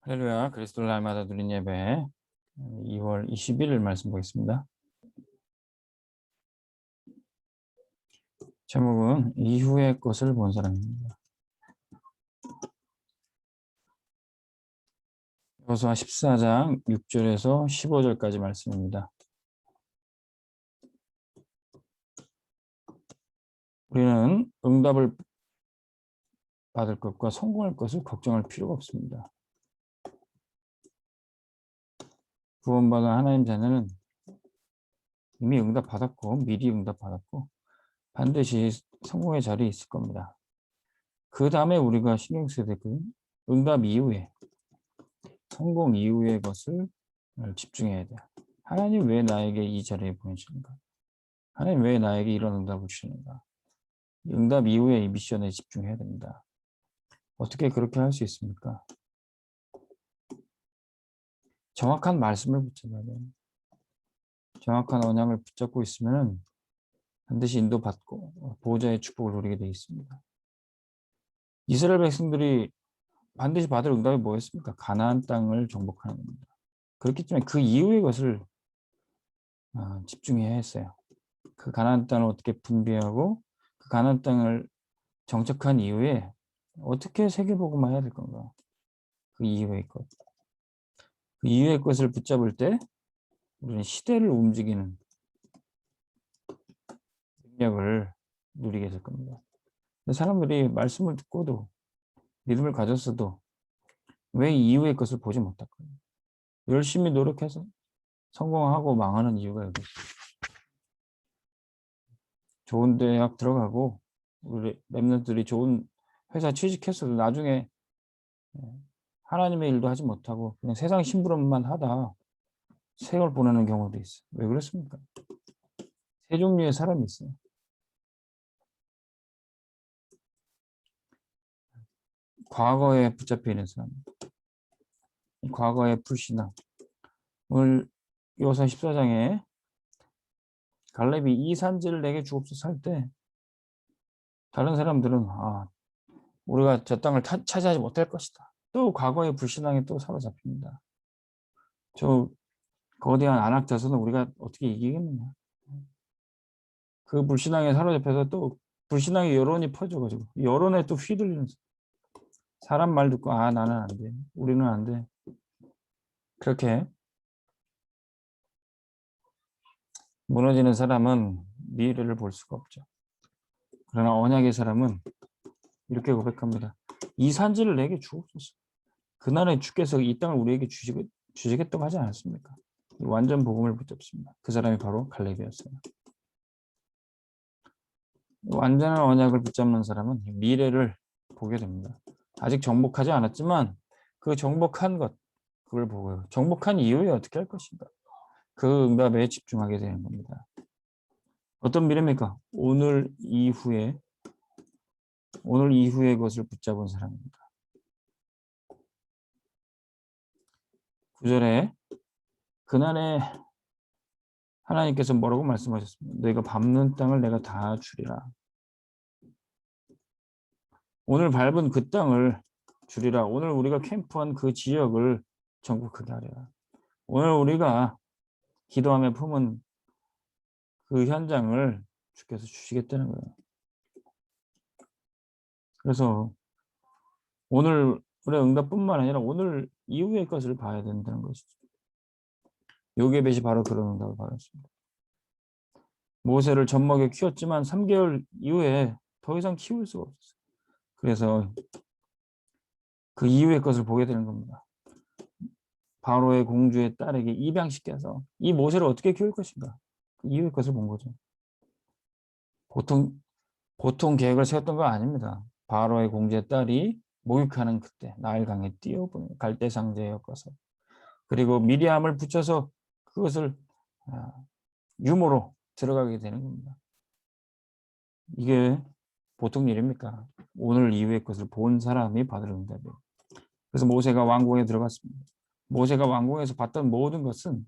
할렐루야, 그리스도를 날마다 누린 예배 2월 21일 말씀 보겠습니다. 제목은 이후의 것을 본 사람입니다. 여호수아 14장 6절에서 15절까지 말씀입니다. 우리는 응답을 받을 것과 성공할 것을 걱정할 필요가 없습니다. 구원받은 하나님 자녀는 이미 응답 받았고 미리 응답 받았고 반드시 성공의 자리에 있을 겁니다. 그 다음에 우리가 신경 써야 될 것은 응답 이후에 성공 이후의 것을 집중해야 돼요. 하나님 왜 나에게 이 자리에 보내시는가? 하나님 왜 나에게 이런 응답을 주시는가? 응답 이후에 이 미션에 집중해야 됩니다. 어떻게 그렇게 할 수 있습니까? 정확한 말씀을 붙잡아야 돼요. 정확한 언약을 붙잡고 있으면 반드시 인도받고 보호자의 축복을 누리게 되어 있습니다. 이스라엘 백성들이 반드시 받을 응답이 뭐였습니까? 가나안 땅을 정복하는 겁니다. 그렇기 때문에 그 이후의 것을 집중해야 했어요. 그 가나안 땅을 어떻게 분배하고 그 가나안 땅을 정착한 이후에 어떻게 세계복음화 해야 될 건가? 그 이후의 것. 그 이후의 것을 붙잡을 때 우리는 시대를 움직이는 능력을 누리게 될 겁니다. 사람들이 말씀을 듣고도 믿음을 가졌어도 왜 이후의 것을 보지 못할까요? 열심히 노력해서 성공하고 망하는 이유가 여기 있어요. 좋은 대학 들어가고 우리 랩런트들이 좋은 회사 취직했어도 나중에 하나님의 일도 하지 못하고 그냥 세상 심부름만 하다 세월 보내는 경우도 있어요. 왜 그렇습니까? 세 종류의 사람이 있어요. 과거에 붙잡혀 있는 사람, 과거의 불신앙. 오늘 여호수아 14장에 갈렙이 이 산지를 내게 주옵소서 할 때 다른 사람들은 우리가 저 땅을 차지하지 못할 것이다. 또 과거의 불신앙에 또 사로잡힙니다. 저 거대한 안악 자손은 우리가 어떻게 이기겠느냐. 그 불신앙에 사로잡혀서 또 불신앙의 여론이 퍼져가지고 여론에 또 휘둘리는 사람 말 듣고 나는 안 돼. 우리는 안 돼. 그렇게 무너지는 사람은 미래를 볼 수가 없죠. 그러나 언약의 사람은 이렇게 고백합니다. 이 산지를 내게 주옵소서. 그날에 주께서 이 땅을 우리에게 주시겠다고 하지 않았습니까? 완전 복음을 붙잡습니다. 그 사람이 바로 갈렙이었어요. 완전한 언약을 붙잡는 사람은 미래를 보게 됩니다. 아직 정복하지 않았지만 그 정복한 것, 그걸 보고요. 정복한 이후에 어떻게 할 것인가? 그 응답에 집중하게 되는 겁니다. 어떤 미래입니까? 오늘 이후의 것을 붙잡은 사람입니다. 9절에 그날에 하나님께서 뭐라고 말씀하셨습니까? 너희가 밟는 땅을 내가 다 주리라. 오늘 밟은 그 땅을 주리라. 오늘 우리가 캠프한 그 지역을 정복하게 하리라. 오늘 우리가 기도하며 품은 그 현장을 주께서 주시겠다는 거예요. 그래서 오늘의 응답뿐만 아니라 오늘 이후의 것을 봐야 된다는 것이죠. 요게벳이 바로 그런 응답을 받았습니다. 모세를 젖먹여 키웠지만 3개월 이후에 더 이상 키울 수가 없었어요. 그래서 그 이후의 것을 보게 되는 겁니다. 바로의 공주의 딸에게 입양시켜서 이 모세를 어떻게 키울 것인가? 그 이후의 것을 본 거죠. 보통 계획을 세웠던 거 아닙니다. 바로의 공주의 딸이 목욕하는 그때 나일강에 뛰어보내 갈대 상자에 엮어서 그리고 미리암을 붙여서 그것을 유모로 들어가게 되는 겁니다. 이게 보통 일입니까? 오늘 이후의 것을 본 사람이 받을 응답이에요. 그래서 모세가 왕궁에 들어갔습니다. 모세가 왕궁에서 봤던 모든 것은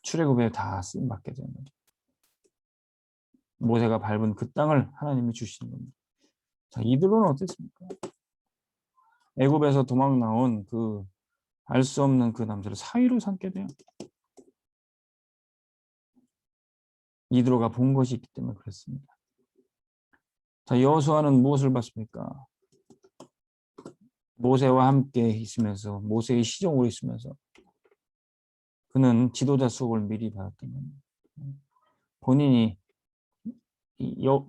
출애굽에 다 쓰임받게 되는 거죠. 모세가 밟은 그 땅을 하나님이 주시는 겁니다. 자, 이들은 어땠습니까? 애굽에서 도망 나온 그 알 수 없는 그 남자를 사위로 삼게 돼요. 이드로가 본 것이 있기 때문에 그렇습니다. 자, 여호수아는 무엇을 봤습니까? 모세와 함께 있으면서, 모세의 시종으로 있으면서 그는 지도자 수업을 미리 받았던 겁니다. 본인이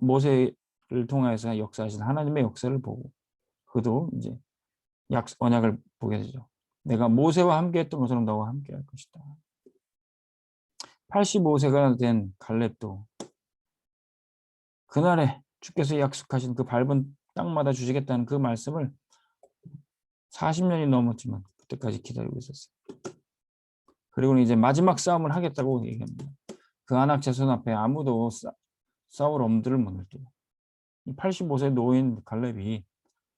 모세를 통해서 역사하신 하나님의 역사를 보고 그도 이제 언약을 보게 되죠. 내가 모세와 함께 했던 것처럼 너와 함께 할 것이다. 85세가 된 갈렙도 그날에 주께서 약속하신 그 밟은 땅마다 주시겠다는 그 말씀을 40년이 넘었지만 그때까지 기다리고 있었어요. 그리고는 이제 마지막 싸움을 하겠다고 얘기합니다. 그 안악 제선 앞에 아무도 싸울 엄두를 못 낼 때요. 85세 노인 갈렙이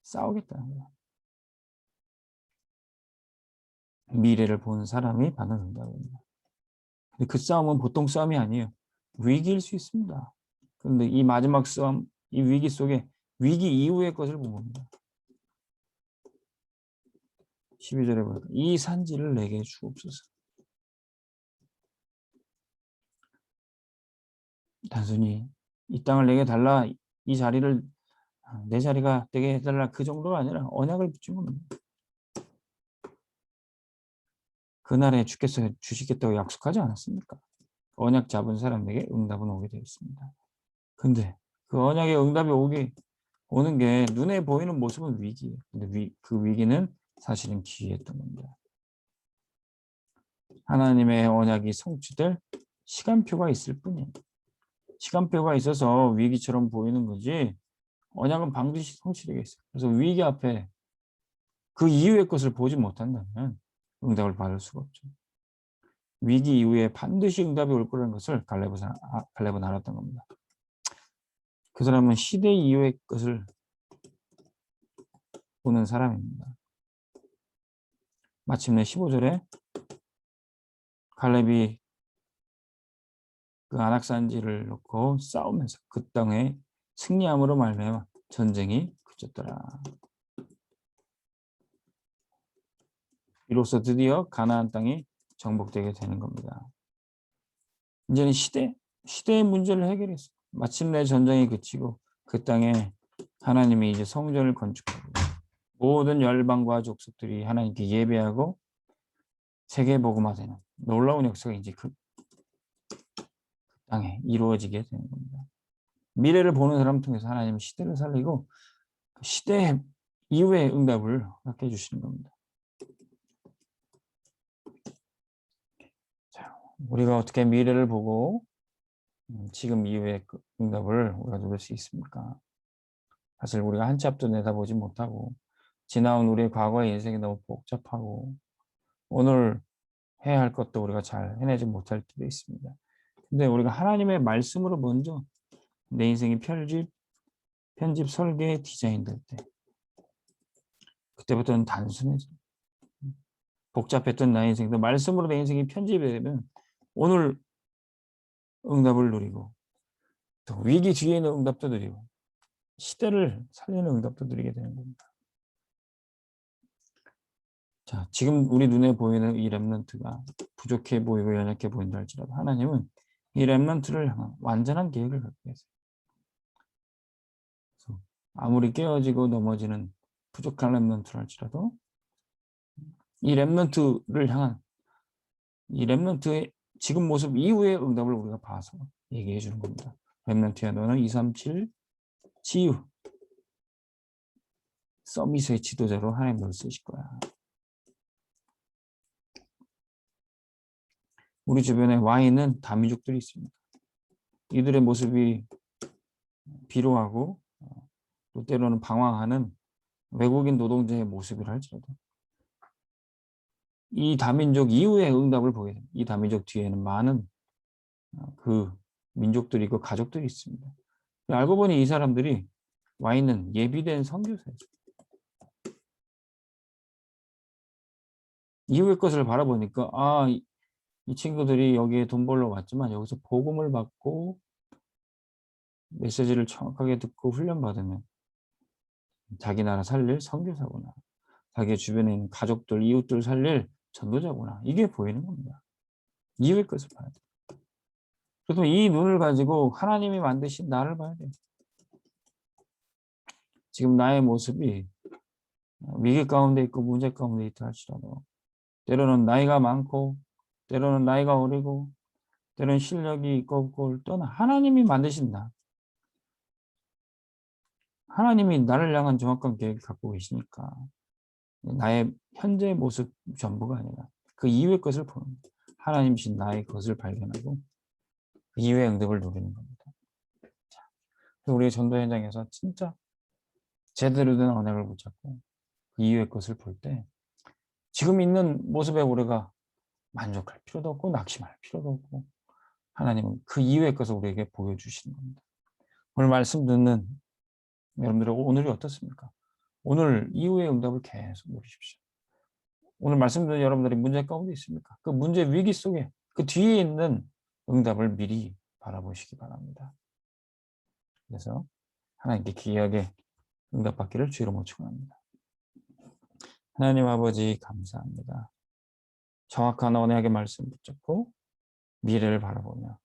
싸우겠다는 거야. 미래를 보는 사람이 받는 응답입니다. 근데 그 싸움은 보통 싸움이 아니에요. 위기일 수 있습니다. 그런데 이 마지막 싸움, 이 위기 속에 위기 이후의 것을 본 겁니다. 12절에 보니까 이 산지를 내게 주옵소서. 단순히 이 땅을 내게 달라, 이 자리를 내 자리가 되게 해달라 그 정도가 아니라 언약을 붙인 겁니다. 그날에 주께서 주시겠다고 약속하지 않았습니까? 언약 잡은 사람에게 응답은 오게 되어 있습니다. 근데 그 언약의 응답이 오는 게 눈에 보이는 모습은 위기예요. 근데 그 위기는 사실은 기회였던 겁니다. 하나님의 언약이 성취될 시간표가 있을 뿐이에요. 시간표가 있어서 위기처럼 보이는 거지 언약은 반드시 성취되겠어요. 그래서 위기 앞에 그 이후의 것을 보지 못한다면 응답을 받을 수가 없죠. 위기 이후에 반드시 응답이 올 거라는 것을 갈렙은 알았던 겁니다. 그 사람은 시대 이후의 것을 보는 사람입니다. 마침내 15절에 갈렙이 그 안악산지를 놓고 싸우면서 그 땅에 승리함으로 말미암아 전쟁이 그쳤더라. 이로써 드디어 가나안 땅이 정복되게 되는 겁니다. 이제는 시대의 문제를 해결했어요. 마침내 전쟁이 그치고 그 땅에 하나님이 이제 성전을 건축하고 모든 열방과 족속들이 하나님께 예배하고 세계복음화되는 놀라운 역사가 이제 그 땅에 이루어지게 되는 겁니다. 미래를 보는 사람 통해서 하나님은 시대를 살리고 시대 이후의 응답을 허락해 주시는 겁니다. 자, 우리가 어떻게 미래를 보고 지금 이후의 응답을 우리가 누릴 수 있습니까? 사실 우리가 한 치 앞도 내다보지 못하고 지나온 우리의 과거의 인생이 너무 복잡하고 오늘 해야 할 것도 우리가 잘 해내지 못할 때도 있습니다. 근데 우리가 하나님의 말씀으로 먼저 내 인생이 편집, 설계, 디자인 될 때 그때부터는 단순해져. 복잡했던 나의 인생도 말씀으로 내 인생이 편집이 되면 오늘 응답을 누리고 또 위기 뒤에 있는 응답도 누리고 시대를 살리는 응답도 누리게 되는 겁니다. 자, 지금 우리 눈에 보이는 이 렘넌트가 부족해 보이고 연약해 보인다 할지라도 하나님은 이 렘넌트를 향한 완전한 계획을 갖고 계세요. 그래서 아무리 깨어지고 넘어지는 부족한 렘넌트를 할지라도 이 렘넌트를 향한 이 렘넌트의 지금 모습 이후의 응답을 우리가 봐서 얘기해 주는 겁니다. 렘넌트야 너는 237 치유 서밋의 지도자로 하나님 너를 쓰실 거야. 우리 주변에 와 있는 다민족들이 있습니다. 이들의 모습이 비로하고 또 때로는 방황하는 외국인 노동자의 모습이라 할지라도 이 다민족 이후의 응답을 보게 됩니다. 이 다민족 뒤에는 많은 그 민족들이 있고 가족들이 있습니다. 알고 보니 이 사람들이 와 있는 예비된 선교사죠. 이후의 것을 바라보니까 이 친구들이 여기에 돈 벌러 왔지만 여기서 복음을 받고 메시지를 정확하게 듣고 훈련받으면 자기 나라 살릴 선교사구나. 자기 주변에 있는 가족들, 이웃들 살릴 전도자구나. 이게 보이는 겁니다. 이웃의 것을 봐야 돼요. 그래서 이 눈을 가지고 하나님이 만드신 나를 봐야 돼요. 지금 나의 모습이 위기 가운데 있고 문제 가운데 있다 할지라도 때로는 나이가 많고 때로는 나이가 어리고 때로는 실력이 있고 없고를 떠나 하나님이 만드신 나. 하나님이 나를 향한 정확한 계획을 갖고 계시니까 나의 현재 모습 전부가 아니라 그 이후의 것을 보는 거예요. 하나님이신 나의 것을 발견하고 그 이후의 응답을 누리는 겁니다. 우리의 전도 현장에서 진짜 제대로 된 언약을 붙잡고 그 이후의 것을 볼 때 지금 있는 모습에 우리가 만족할 필요도 없고 낙심할 필요도 없고 하나님은 그 이후의 것을 우리에게 보여주시는 겁니다. 오늘 말씀 듣는 여러분들 오늘이 어떻습니까? 오늘 이후의 응답을 계속 누리십시오. 오늘 말씀 듣는 여러분들이 문제 가운데 있습니까? 그 문제 위기 속에 그 뒤에 있는 응답을 미리 바라보시기 바랍니다. 그래서 하나님께 귀하게 응답받기를 주로 모축합니다. 하나님 아버지 감사합니다. 정확한 언약의 말씀 붙잡고 미래를 바라보며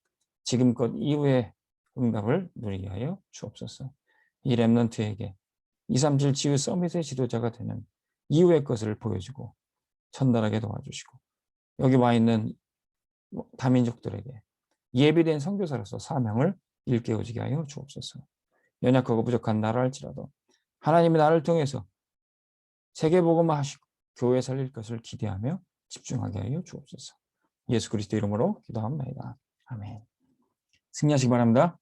지금껏 이후의 응답을 누리게 하여 주옵소서. 이 렘넌트에게 237 지우 서밋의 지도자가 되는 이후의 것을 보여주고 전달하게 도와주시고 여기 와 있는 다민족들에게 예비된 선교사로서 사명을 일깨워지게 하여 주옵소서. 연약하고 부족한 나라 할지라도 하나님이 나를 통해서 세계복음화 하시고 교회 살릴 것을 기대하며 집중하게 하여 주옵소서. 예수 그리스도 이름으로 기도합니다. 아멘. 승리하시기 바랍니다.